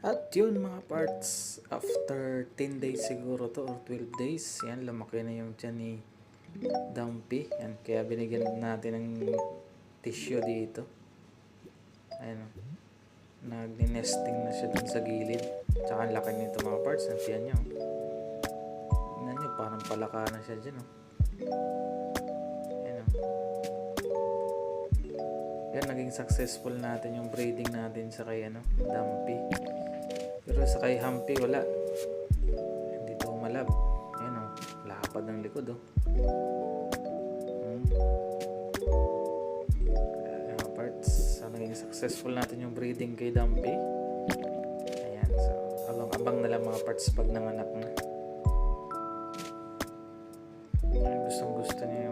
At yun mga parts, after 10 days siguro to or 12 days, yan lumaki na yung tiyan ni Dumpy. Yan, kaya binigyan natin ng tissue dito. Ayan, nag-nesting na siya dun sa gilid. Tsaka ang laki nito mga parts, ang tiyan niya. Tingnan nyo, parang palaka na siya dyan. Ayan, yan, naging successful natin yung breeding natin sa kay Dumpy. Pero sa kay Humpy wala. Hindi to malab. Ayan lapad ng likod parts. So, naging successful natin yung breeding kay Dumpy. Ayan, so abang-abang na lang mga parts pag nanganak na. Gustong gusto niya yung